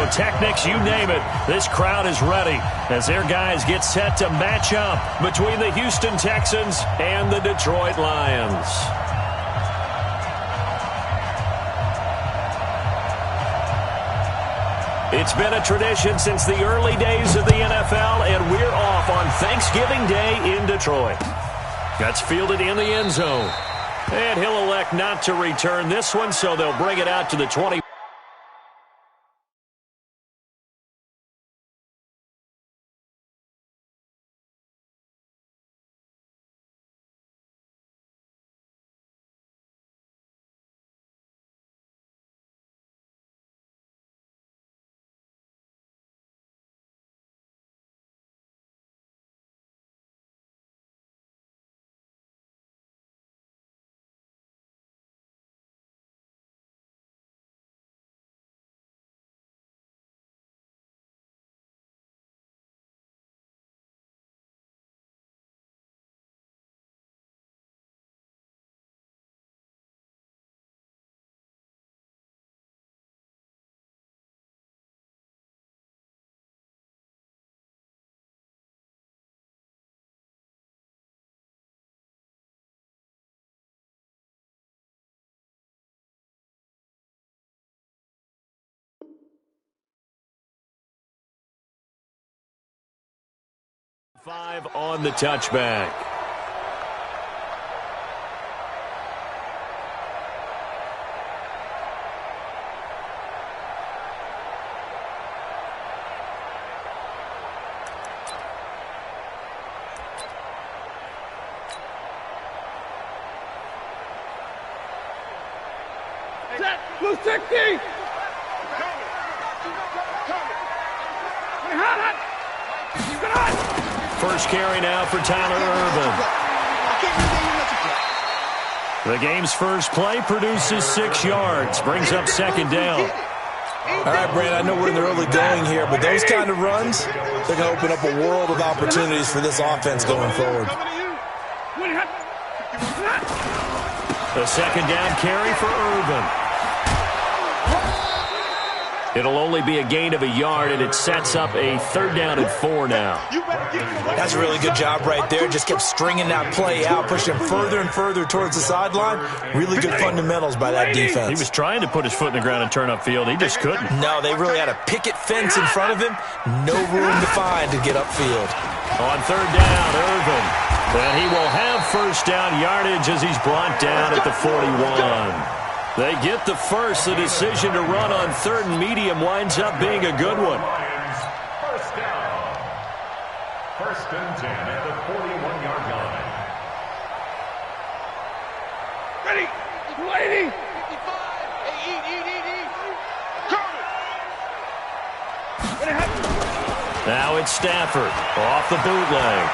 pyrotechnics, you name it. This crowd is ready as their guys get set to match up between the Houston Texans and the Detroit Lions. It's been a tradition since the early days of the NFL, and we're off on Thanksgiving Day in Detroit. That's fielded in the end zone. And he'll elect not to return this one, so they'll bring it out to the 20. Five on the touchback. Set, blue 60! First carry now for Tyler Ervin. The game's first play produces 6 yards, brings up second down. All right, Brand, I know we're in the early going here, but those kind of runs, they're going to open up a world of opportunities for this offense going forward. The second down carry for Ervin. It'll only be a gain of a yard, and it sets up a 3rd down and 4 now. That's a really good job right there. Just kept stringing that play out, pushing further and further towards the sideline. Really good fundamentals by that defense. He was trying to put his foot in the ground and turn upfield. He just couldn't. No, they really had a picket fence in front of him. No room to find to get upfield. On 3rd down, Ervin. And he will have first down yardage as he's brought down at the 41. They get the first. The decision to run on 3rd and medium winds up being a good one. First down. 1st and 10 at the 41-yard line. Ready. 280. 55. Now it's Stafford off the bootleg.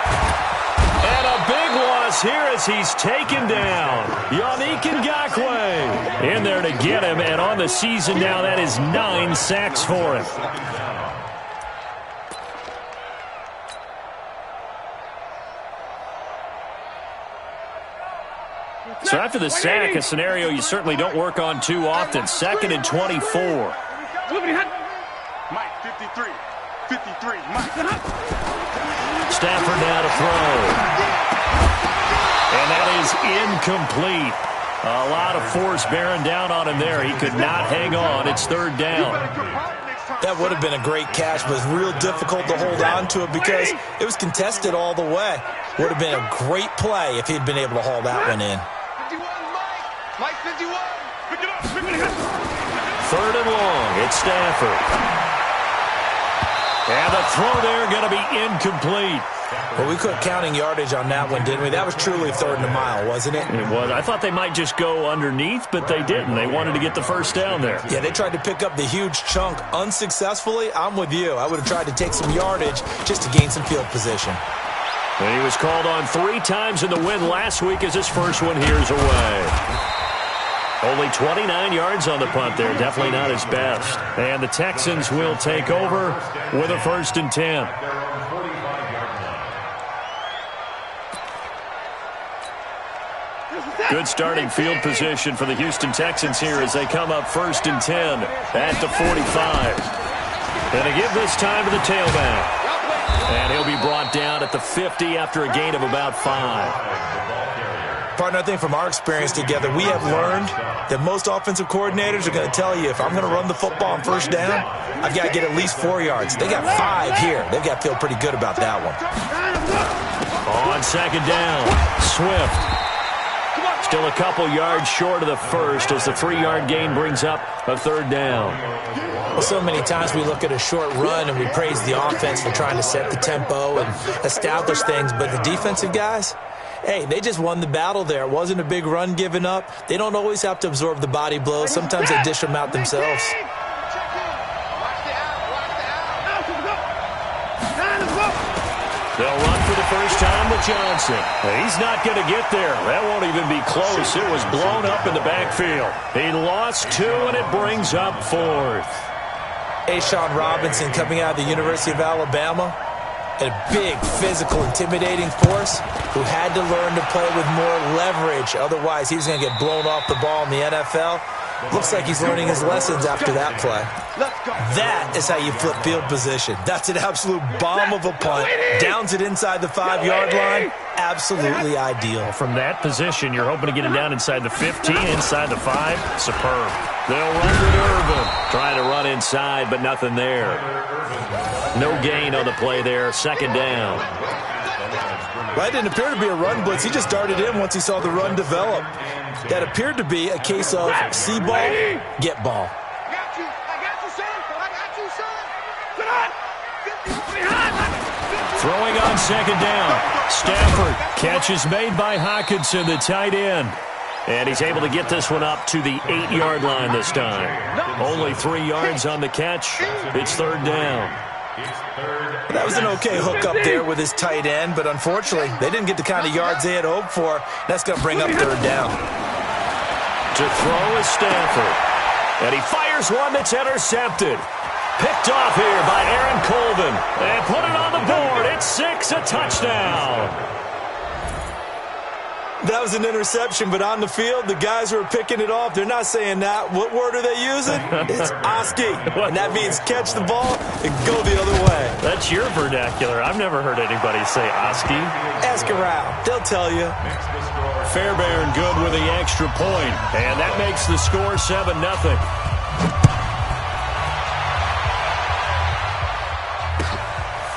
And a big loss here as he's taken down. Yannick Ngakoue in there to get him. And on the season now, that is 9 sacks for him. So after the sack, a scenario you certainly don't work on too often. 2nd and 24. Mike, 53. 53. Mike. Stafford now to throw. And that is incomplete. A lot of force bearing down on him there. He could not hang on. It's 3rd down. That would have been a great catch, but it was real difficult to hold on to it because it was contested all the way. Would have been a great play if he'd been able to haul that one in. 51, Mike. Mike, 51. Pick it up. Pick it up. 3rd and long. It's Stafford. And the throw there going to be incomplete. Well, we quit counting yardage on that one, didn't we? That was truly 3rd and a mile, wasn't it? It was. I thought they might just go underneath, but they didn't. They wanted to get the first down there. Yeah, they tried to pick up the huge chunk unsuccessfully. I'm with you. I would have tried to take some yardage just to gain some field position. And he was called on 3 times in the win last week as his first one here's away. Only 29 yards on the punt there. Definitely not his best. And the Texans will take over with a 1st and 10. Good starting field position for the Houston Texans here as they come up 1st and 10 at the 45. And they give this time to the tailback. And he'll be brought down at the 50 after a gain of about 5. Partner, I think from our experience together, we have learned that most offensive coordinators are going to tell you, if I'm going to run the football on first down, I've got to get at least 4 yards. They got 5 here. They've got to feel pretty good about that one. On second down, Swift. Still a couple yards short of the first as the 3-yard gain brings up a third down. Well, so many times we look at a short run and we praise the offense for trying to set the tempo and establish things, but the defensive guys, hey, they just won the battle there. It wasn't a big run given up. They don't always have to absorb the body blows. Sometimes they dish them out themselves. They'll run for the first time with Johnson. He's not going to get there. That won't even be close. It was blown up in the backfield. He lost 2, and it brings up 4th. A'Shawn Robinson coming out of the University of Alabama, a big, physical, intimidating force who had to learn to play with more leverage. Otherwise, he was going to get blown off the ball in the NFL. Looks like he's learning his lessons after that play. That is how you flip field position. That's an absolute bomb of a punt. Downs it inside the 5-yard line. Absolutely ideal. From that position, you're hoping to get him down inside the 15, inside the 5. Superb. They'll run with Irvin. Trying to run inside, but nothing there. No gain on the play there. Second down. Well, it didn't appear to be a run blitz. He just darted in once he saw the run develop. That appeared to be a case of see ball, get ball. I got you, son. I got you, son. Sit on. Throwing on second down. Stafford. Catch is made by Hockenson, the tight end. And he's able to get this one up to the 8-yard line this time. Only 3 yards on the catch. It's third down. That was an okay hook up there with his tight end, but unfortunately, they didn't get the kind of yards they had hoped for. That's going to bring up third down. To throw is Stafford. And he fires one that's intercepted. Picked off here by Aaron Colvin. And put it on the board. It's 6, a touchdown. That was an interception, but on the field, the guys who are picking it off, they're not saying that. What word are they using? It's Oski. And that means catch the ball and go the other way. That's your vernacular. I've never heard anybody say Oski. Ask around. They'll tell you. Fairbairn good with the extra point. And that makes the score 7-0.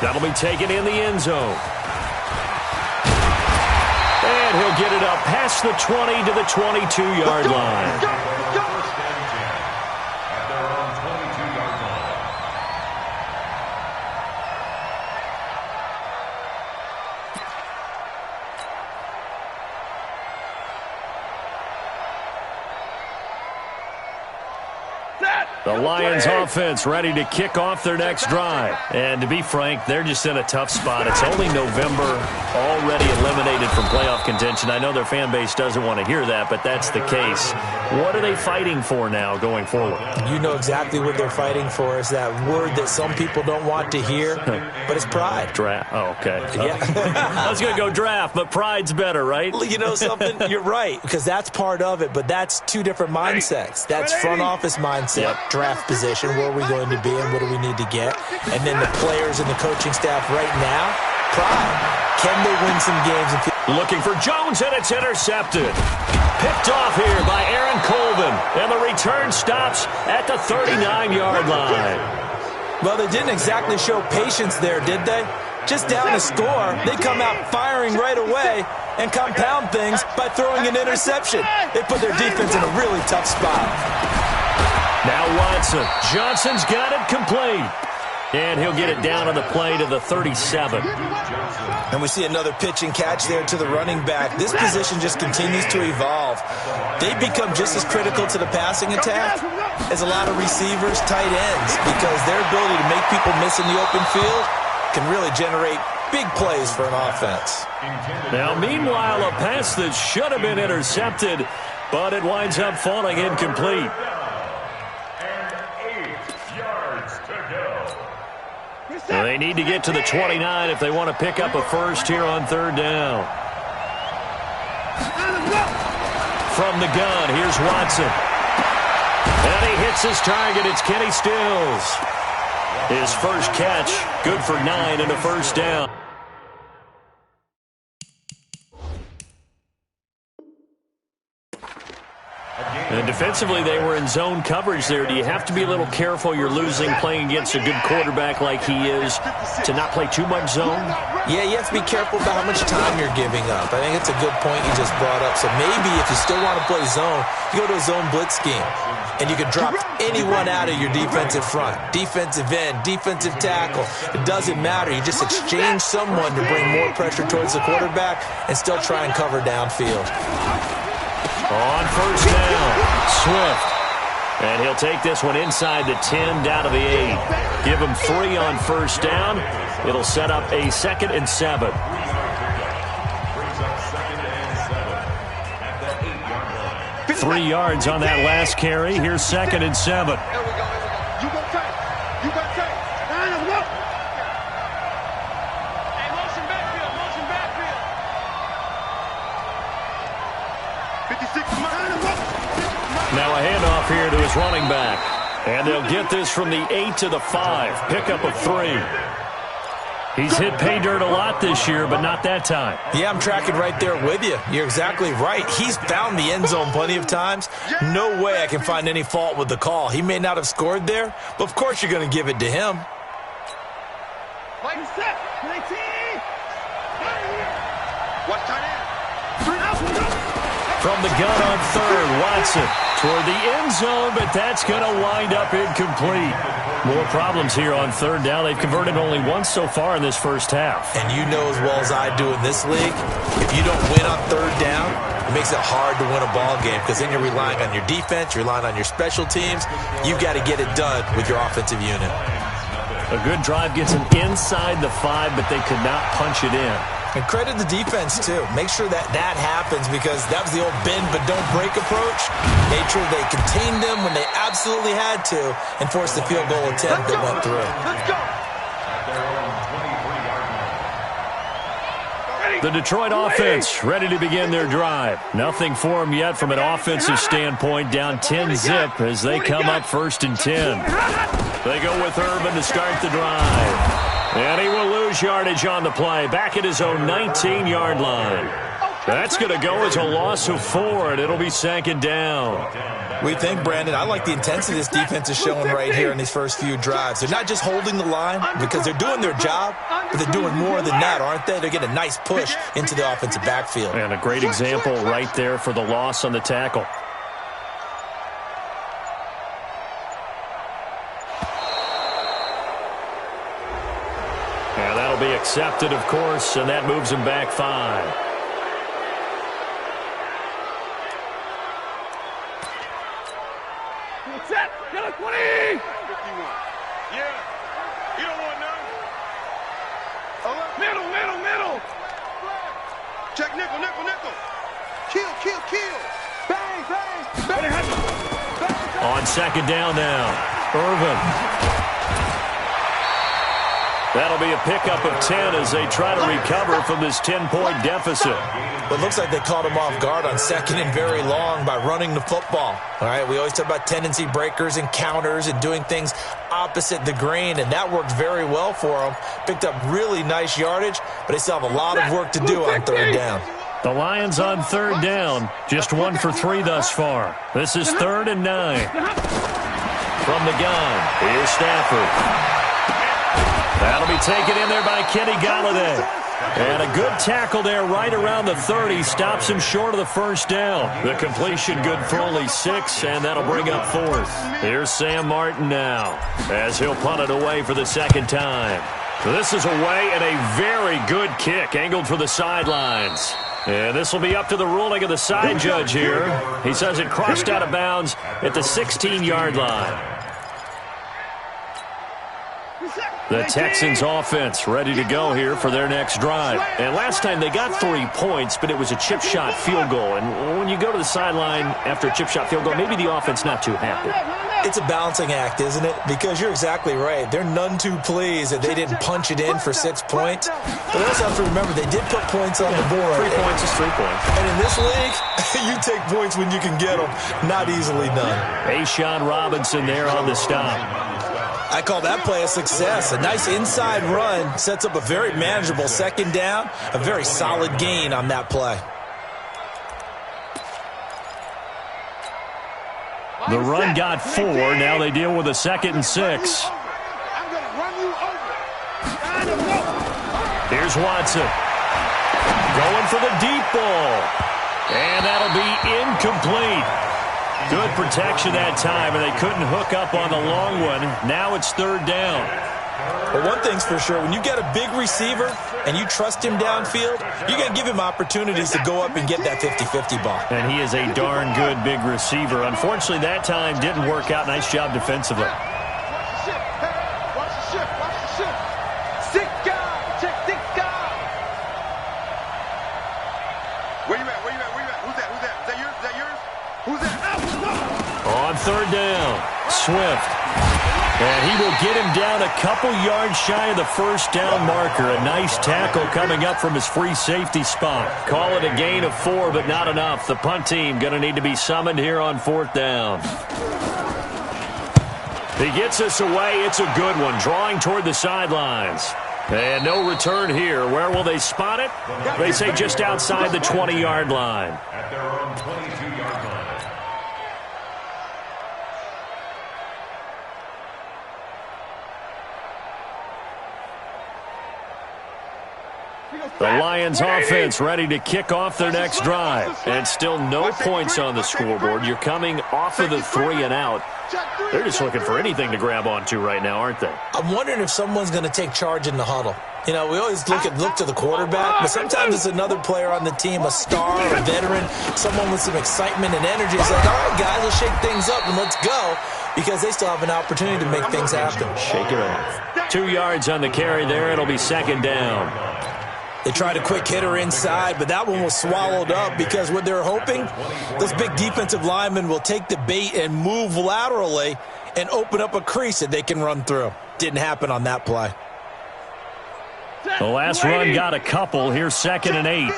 That'll be taken in the end zone. And he'll get it up past the 20 to the 22-yard line. The Lions offense ready to kick off their next drive. And to be frank, they're just in a tough spot. It's only November, already eliminated from playoff contention. I know their fan base doesn't want to hear that, but that's the case. What are they fighting for now going forward? You know exactly what they're fighting for. Is that word that some people don't want to hear, but it's pride. Draft. Oh, okay. Yeah. I was going to go draft, but pride's better, right? You know something? You're right, because that's part of it, but that's two different mindsets. That's front office mindset, draft position, where are we going to be and what do we need to get? And then the players and the coaching staff right now, pride. Can they win some games? Looking for Jones, and it's intercepted. Picked off here by Aaron Colvin, and the return stops at the 39-yard line. Well, they didn't exactly show patience there, did they? Just down to score, they come out firing right away and compound things by throwing an interception. They put their defense in a really tough spot. Now Watson. Johnson's got it complete. And he'll get it down on the play to the 37. And we see another pitch and catch there to the running back. This position just continues to evolve. They become just as critical to the passing attack as a lot of receivers, tight ends, because their ability to make people miss in the open field can really generate big plays for an offense. Now, meanwhile, a pass that should have been intercepted, but it winds up falling incomplete. They need to get to the 29 if they want to pick up a first here on third down. From the gun, here's Watson. And he hits his target. It's Kenny Stills. His first catch, good for 9 and a first down. And defensively, they were in zone coverage there. Do you have to be a little careful? You're losing playing against a good quarterback like he is to not play too much zone? Yeah, you have to be careful about how much time you're giving up. I think it's a good point you just brought up. So maybe if you still want to play zone, you go to a zone blitz scheme. And you can drop anyone out of your defensive front. Defensive end, defensive tackle. It doesn't matter. You just exchange someone to bring more pressure towards the quarterback and still try and cover downfield. On first down, Swift. And he'll take this one inside the 10, down to the 8. Give him 3 on first down. It'll set up a 2nd and 7. At the 8-yard line. 3 yards on that last carry. Here's 2nd and 7. There we go. You go tight. You go tight. Line up, look. Hey, motion backfield. Motion backfield. 56, line up, look. Now a handoff here to his running back. And they'll get this from the 8 to the 5. Pickup of 3. He's hit pay dirt a lot this year, but not that time. Yeah, I'm tracking right there with you. You're exactly right. He's found the end zone plenty of times. No way I can find any fault with the call. He may not have scored there, but of course you're going to give it to him. Play set. Play team. Watch tight end. From the gun on 3rd, Watson toward the end zone, but that's going to wind up incomplete. More problems here on 3rd down. They've converted only once so far in this first half. And you know as well as I do in this league, if you don't win on 3rd down, it makes it hard to win a ball game because then you're relying on your defense, you're relying on your special teams. You've got to get it done with your offensive unit. A good drive gets them inside the 5, but they could not punch it in. And credit the defense, too. Make sure that happens because that was the old bend but don't break approach. Made sure they contained them when they absolutely had to and forced the field goal attempt that went through. Let's go. The Detroit offense ready to begin their drive. Nothing for them yet from an offensive standpoint. Down 10-zip as they come up 1st and 10. They go with Irvin to start the drive. And he will lose yardage on the play. Back at his own 19-yard line. That's going to go as a loss of 4, and it'll be 2nd down. We think, Brandon, I like the intensity this defense is showing right here in these first few drives. They're not just holding the line because they're doing their job, but they're doing more than that, aren't they? They're getting a nice push into the offensive backfield. And a great example right there for the loss on the tackle. And that'll be accepted, of course, and that moves him back 5. Set. Get a 20. 51. Yeah. You don't want none. Middle. Check nickel. Kill. Bang. On 2nd down now, Irvin. That'll be a pickup of 10 as they try to recover from this 10-point deficit. It looks like they caught him off guard on 2nd and very long by running the football. All right, we always talk about tendency breakers and counters and doing things opposite the grain, and that worked very well for them. Picked up really nice yardage, but they still have a lot of work to do on 3rd down. The Lions on 3rd down, just 1 for 3 thus far. This is 3rd and 9. From the gun, here's Stafford. That'll be taken in there by Kenny Golladay. And a good tackle there right around the 30. Stops him short of the first down. The completion good for only 6, and that'll bring up 4th. Here's Sam Martin now as he'll punt it away for the 2nd time. This is away and a very good kick angled for the sidelines. And this will be up to the ruling of the side judge here. He says it crossed out of bounds at the 16-yard line. The Texans offense ready to go here for their next drive. And last time they got 3 points, but it was a chip shot field goal. And when you go to the sideline after a chip shot field goal, maybe the offense not too happy. It's a balancing act, isn't it? Because you're exactly right. They're none too pleased that they didn't punch it in for 6 points. But also have to remember they did put points on the board. 3 points is 3 points. And in this league, you take points when you can get them. Not easily done. A'Shawn Robinson there on the stop. I call that play a success. A nice inside run sets up a very manageable second down, a very solid gain on that play. The run got 4. Now they deal with a 2nd and 6. I'm going to run you over. Here's Watson. Going for the deep ball. And that'll be incomplete. Good protection that time, and they couldn't hook up on the long one. Now it's 3rd down. Well, one thing's for sure, when you get a big receiver and you trust him downfield, you're going to give him opportunities to go up and get that 50-50 ball. And he is a darn good big receiver. Unfortunately, that time didn't work out. Nice job defensively. Watch the shift. Watch the shift. Watch the shift. Sick guy. Check sick guy. Where you at? Where you at? Where you at? Who's that? Who's that? Is that yours? Is that yours? Who's that? On 3rd down, Swift. And he will get him down a couple yards shy of the 1st down marker. A nice tackle coming up from his free safety spot. Call it a gain of 4, but not enough. The punt team going to need to be summoned here on 4th down. He gets us away. It's a good one, drawing toward the sidelines. And no return here. Where will they spot it? They say just outside the 20-yard line. At their own 22-yard line. The Lions offense ready to kick off their next drive. And still no points on the scoreboard. You're coming off of the 3 and out. They're just looking for anything to grab onto right now, aren't they? I'm wondering if someone's going to take charge in the huddle. You know, we always look to the quarterback, but sometimes it's another player on the team, a star, a veteran, someone with some excitement and energy. It's like, all right, guys, let's shake things up and let's go, because they still have an opportunity to make things happen. Shake it off. 2 yards on the carry there. It'll be 2nd down. They tried a quick hitter inside, but that one was swallowed up because what they're hoping, those big defensive linemen will take the bait and move laterally and open up a crease that they can run through. Didn't happen on that play. The last run got a couple. Here's 2nd and 8.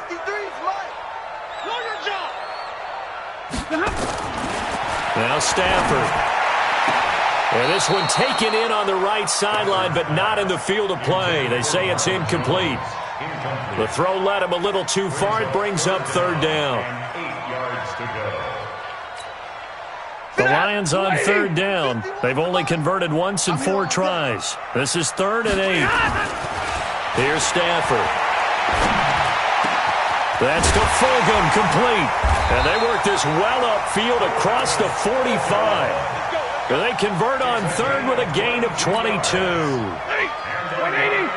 Now Stafford. And this one taken in on the right sideline, but not in the field of play. They say it's incomplete. The throw led him a little too far. It brings up 3rd down. 8 yards to go. The Lions on 3rd down. They've only converted once in 4 tries. This is 3rd and 8. Here's Stafford. That's to Fulgham, complete. And they work this well upfield across the 45. And they convert on 3rd with a gain of 22. 180.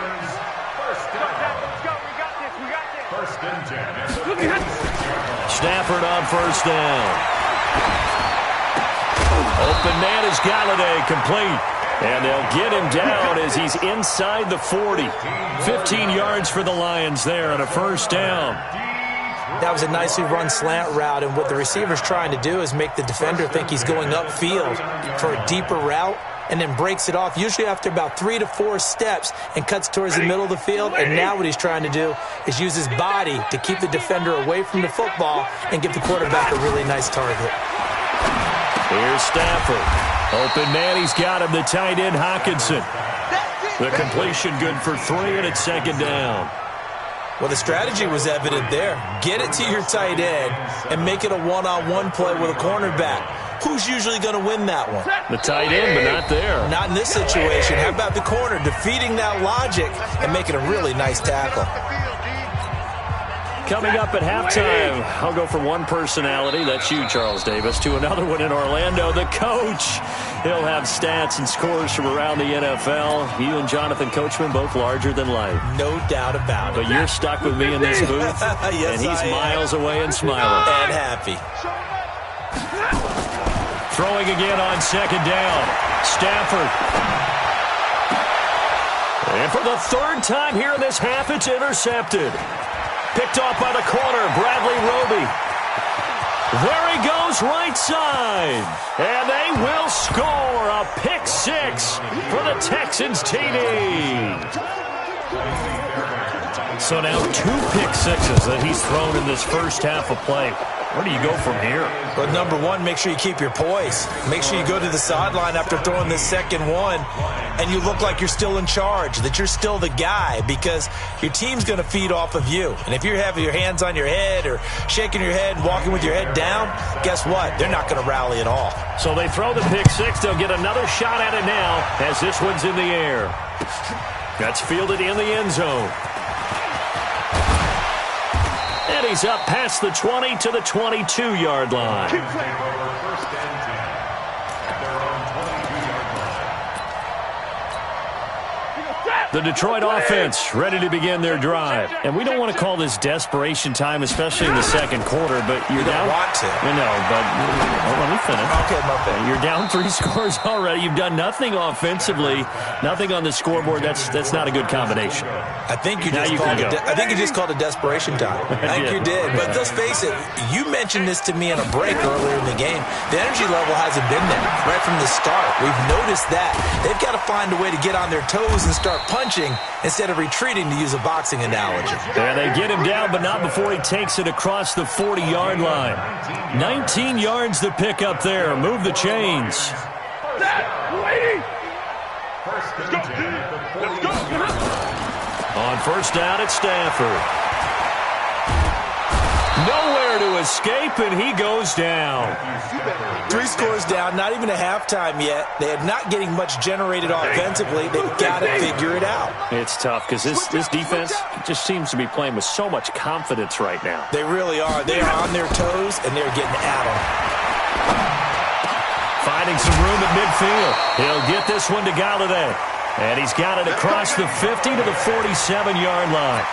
First and 10. Stafford on 1st down. Open man is Galladay, complete. And they'll get him down as he's inside the 40. 15 yards for the Lions there on a 1st down. That was a nicely run slant route, and what the receiver's trying to do is make the defender think he's going upfield for a deeper route, and then breaks it off, usually after about 3 to 4 steps, and cuts towards the middle of the field. And now what he's trying to do is use his body to keep the defender away from the football and give the quarterback a really nice target. Here's Stafford. Open man, he's got him, the tight end, Hockenson. The completion good for 3, and it's 2nd down. Well, the strategy was evident there. Get it to your tight end and make it a one-on-one play with a cornerback. Who's usually going to win that one? The tight end, but not there. Not in this situation. How about the corner defeating that logic and making a really nice tackle? Coming up at halftime, I'll go from one personality, that's you, Charles Davis, to another one in Orlando, the coach. He'll have stats and scores from around the NFL. You and Jonathan Coachman, both larger than life. No doubt about it. But you're stuck with me in this booth, yes, and he's miles away and smiling. And happy. Throwing again on 2nd down. Stafford. And for the 3rd time here in this half, it's intercepted. Picked off by the corner, Bradley Roby. There he goes, right side. And they will score a pick 6 for the Texans TD. So now 2 pick sixes that he's thrown in this first half of play. Where do you go from here? Well, number one, make sure you keep your poise. Make sure you go to the sideline after throwing this second one, and you look like you're still in charge, that you're still the guy, because your team's going to feed off of you. And if you're having your hands on your head or shaking your head and walking with your head down, guess what? They're not going to rally at all. So they throw the pick six. They'll get another shot at it now as this one's in the air. That's fielded in the end zone. And he's up past the 20 to the 22-yard line. First and 10 at their own 22-yard line. The Detroit offense ready to begin their drive. And we don't want to call this desperation time, especially in the second quarter, but you're down. Don't want to. No, but let me finish. Okay, my bad. You're down 3 scores already. You've done nothing offensively, nothing on the scoreboard. That's not a good combination. I think you Now just you called can it. go. I think you just called it desperation time. I think did. you did. But let's face it. You mentioned this to me in a break earlier in the game. The energy level hasn't been there right from the start. We've noticed that they've got to find a way to get on their toes and start punching instead of retreating, to use a boxing analogy. Yeah, they get him down, but not before he takes it across the 40-yard line. 19 yards to pick up there. Move the chains. First and 10 at the 40. On first down, it's Stafford. Nowhere to escape, and he goes down. 3 scores down, not even a halftime yet. They are not getting much generated offensively. They've got to figure it out. It's tough because this defense just seems to be playing with so much confidence right now. They really are. They are on their toes, and they're getting at them. Finding some room at midfield. He'll get this one to Galladay. And he's got it across the 50 to the 47-yard line.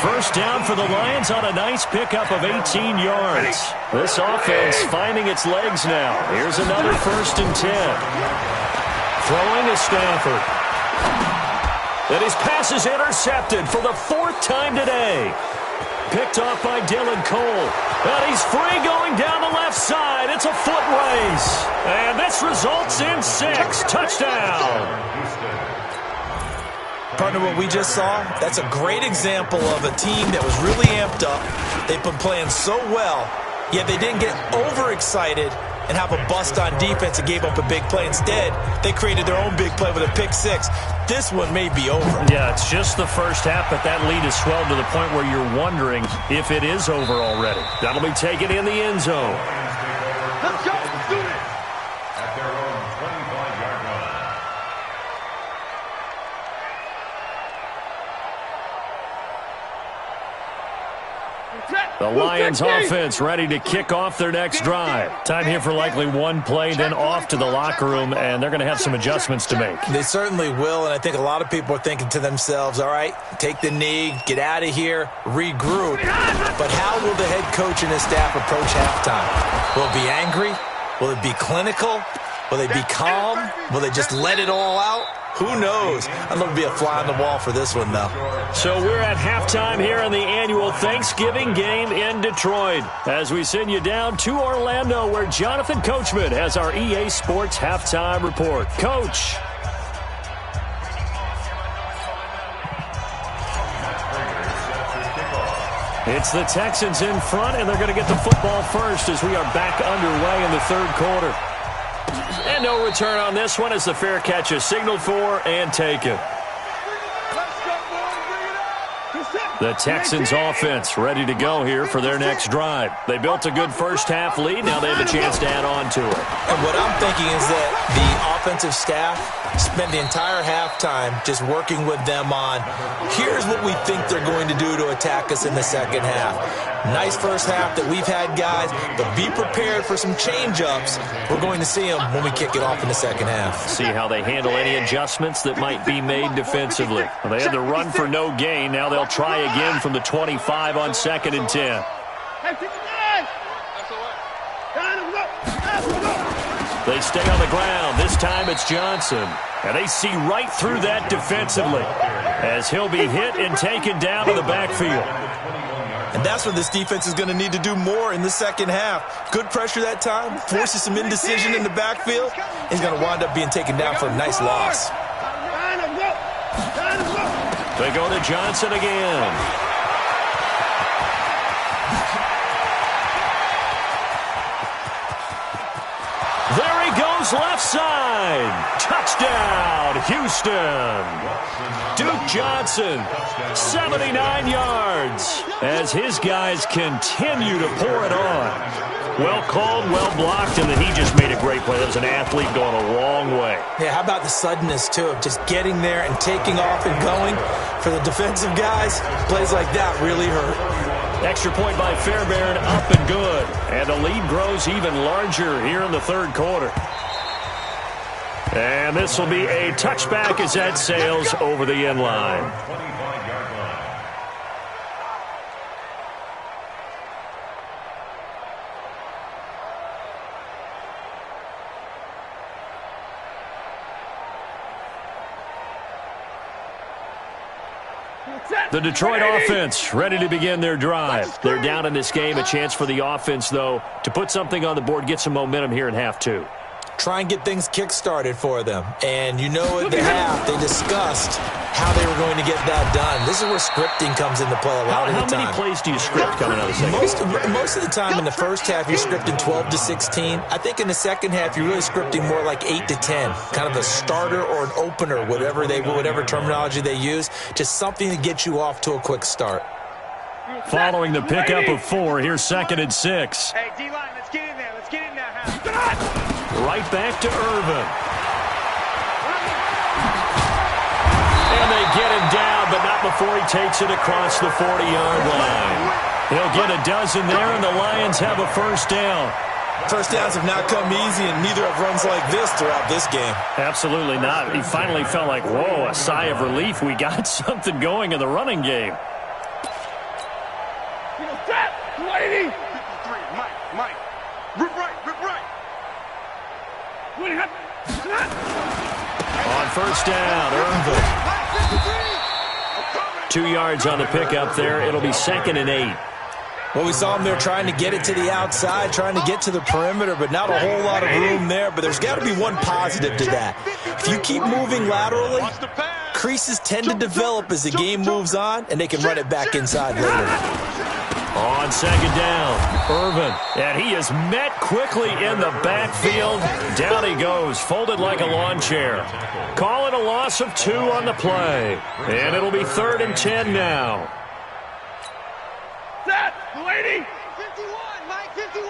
First down for the Lions on a nice pickup of 18 yards. This offense finding its legs now. Here's another first and 10. Throwing is Stafford. And his pass is intercepted for the 4th time today. Picked off by Dylan Cole. And he's free going down the left side. It's a foot race. And this results in 6. Touchdown. Partner, what we just saw, that's a great example of a team that was really amped up. They've been playing so well, yet they didn't get overexcited and have a bust on defense and gave up a big play. Instead, they created their own big play with a pick six. This one may be over. Yeah, it's just the first half, but that lead has swelled to the point where you're wondering if it is over already. That'll be taken in the end zone. Let's go. Let's do this. At their own 25-yard line. The Lions offense ready to kick off their next drive. Time here for likely one play, then off to the locker room, and they're going to have some adjustments to make. They certainly will, and I think a lot of people are thinking to themselves, all right, take the knee, get out of here, regroup. But how will the head coach and his staff approach halftime? Will it be angry? Will it be clinical? Will they be calm? Will they just let it all out? Who knows? I'd love to be a fly on the wall for this one, though. So we're at halftime here in the annual Thanksgiving game in Detroit as we send you down to Orlando where Jonathan Coachman has our EA Sports halftime report. Coach. It's the Texans in front, and they're going to get the football first as we are back underway in the third quarter. And no return on this one as the fair catch is signaled for and taken. The Texans offense ready to go here for their next drive. They built a good first half lead. Now they have a chance to add on to it. And what I'm thinking is that the offensive staff spent the entire halftime just working with them on, here's what we think they're going to do to attack us in the second half. Nice first half that we've had, guys, but be prepared for some change-ups. We're going to see them when we kick it off in the second half. See how they handle any adjustments that might be made defensively. Well, they had to run for no gain. Now they'll try again from the 25 on 2nd and 10. They stay on the ground. This time it's Johnson. And they see right through that defensively as he'll be hit and taken down to the backfield. And that's what this defense is going to need to do more in the second half. Good pressure that time, forces some indecision in the backfield. He's going to wind up being taken down for a nice loss. They go to Johnson again. goes left side. Touchdown, Houston. Duke Johnson, 79 yards, as his guys continue to pour it on. Well called, well blocked, and then he just made a great play. That was an athlete going a long way. Yeah, how about the suddenness, too, of just getting there and taking off and going? For the defensive guys, plays like that really hurt. Extra point by Fairbairn, up and good. And the lead grows even larger here in the third quarter. And this will be a touchback as that sails over the end line. The Detroit offense ready to begin their drive. They're down in this game. A chance for the offense, though, to put something on the board, get some momentum here in half two. Try and get things kick-started for them. And you know at the half, they discussed how they were going to get that done. This is where scripting comes into play a lot of the time. How many plays do you script coming out of the second? Most of the time in the first half, you're scripting 12 to 16. I think in the second half, you're really scripting more like 8 to 10. Kind of a starter or an opener, whatever terminology they use. Just something to get you off to a quick start. Following the pickup of 4, here's 2nd and 6. Hey, D-line, let's get in there. Let's get in there. Right back to Irvin. And they get him down, but not before he takes it across the 40-yard line. He'll get a dozen there, and the Lions have a first down. First downs have not come easy, and neither have runs like this throughout this game. Absolutely not. He finally felt like, whoa, a sigh of relief. We got something going in the running game. Lady! 53, Mike. Rip right. On first down, Irvin. 2 yards on the pickup there. It'll be 2nd and 8. Well, we saw him there trying to get it to the outside, trying to get to the perimeter, but not a whole lot of room there. But there's got to be one positive to that. If you keep moving laterally, creases tend to develop as the game moves on, and they can run it back inside later. On 2nd down, Irvin, and he is met quickly in the backfield. Down he goes, folded like a lawn chair. Call it a loss of 2 on the play, and it'll be 3rd and 10 now. Set, lady! 51, Mike, 51.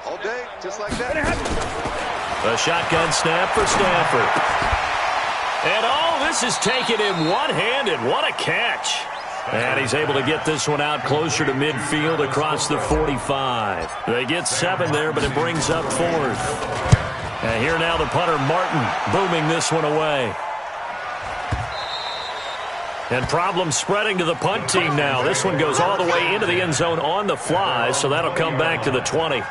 All day, just like that. A shotgun snap for Stafford. And this is taken in one-handed. What a catch. And he's able to get this one out closer to midfield across the 45. They get 7 there, but it brings up 4th. And here now the punter, Martin, booming this one away. And problems spreading to the punt team now. This one goes all the way into the end zone on the fly, so that'll come back to the 20.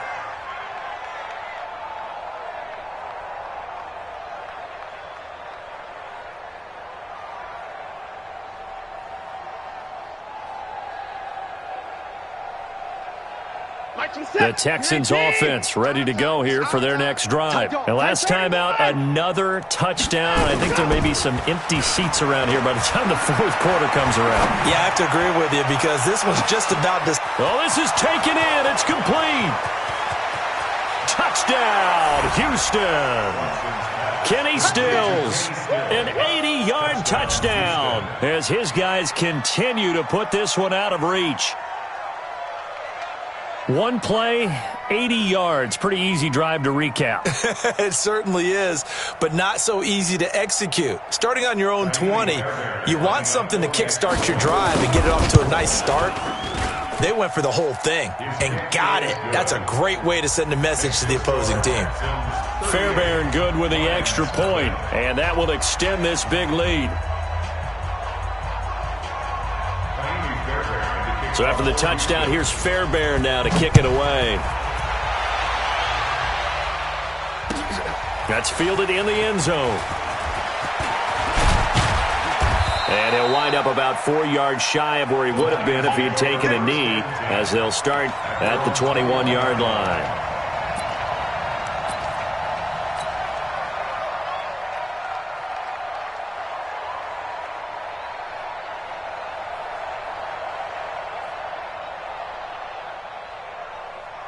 The Texans offense ready to go here for their next drive. And last time out, another touchdown. I think there may be some empty seats around here by the time the fourth quarter comes around. Yeah, I have to agree with you because this was just about this. Oh, this is taken in. It's complete. Touchdown, Houston. Kenny Stills, an 80-yard touchdown as his guys continue to put this one out of reach. One play, 80 yards. Pretty easy drive to recap. It certainly is, but not so easy to execute. Starting on your own 20, you want something to kickstart your drive and get it off to a nice start. They went for the whole thing and got it. That's a great way to send a message to the opposing team. Fairbairn good with the extra point, and that will extend this big lead. So after the touchdown, here's Fairbairn now to kick it away. That's fielded in the end zone. And he'll wind up about 4 yards shy of where he would have been if he had taken a knee, as they'll start at the 21-yard line.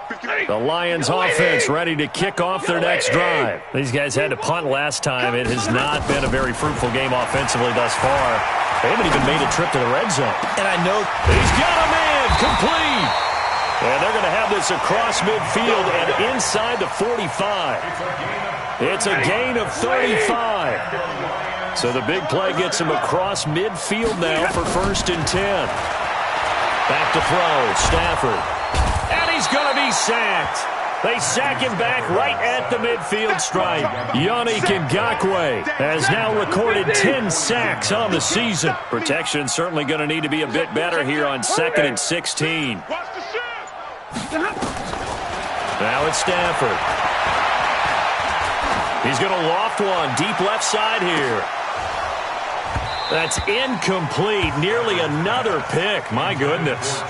The Lions offense ready to kick off their next drive. These guys had to punt last time. It has not been a very fruitful game offensively thus far. They haven't even made a trip to the red zone. And I know he's got a man complete. And they're going to have this across midfield and inside the 45. It's a gain of 35. So the big play gets him across midfield now for 1st and 10. Back to throw, Stafford. And he's going to be sacked. They sack him back right at the midfield stripe. Yannick Ngakoue has now recorded 10 sacks on the season. Protection certainly going to need to be a bit better here on 2nd and 16. Now it's Stafford. He's going to loft one deep left side here. That's incomplete. Nearly another pick. My goodness.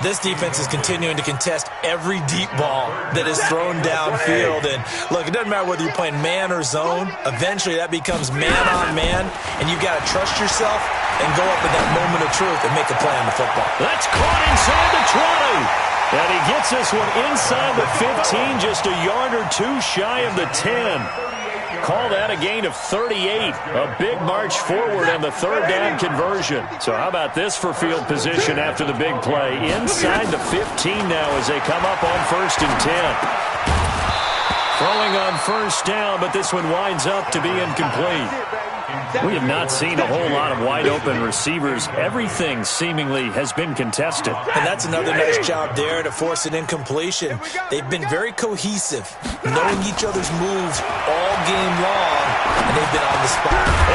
This defense is continuing to contest every deep ball that is thrown downfield. And, look, it doesn't matter whether you're playing man or zone. Eventually that becomes man-on-man, and you've got to trust yourself and go up in that moment of truth and make a play on the football. That's caught inside the 20. And he gets this one inside the 15, just a yard or two shy of the 10. Call that a gain of 38. A big march forward on the 3rd down conversion. So how about this for field position after the big play? Inside the 15 now as they come up on 1st and 10. Throwing on 1st down, but this one winds up to be incomplete. We have not seen a whole lot of wide-open receivers. Everything seemingly has been contested. And that's another nice job there to force an incompletion. They've been very cohesive, knowing each other's moves all game long, and they've been on the spot.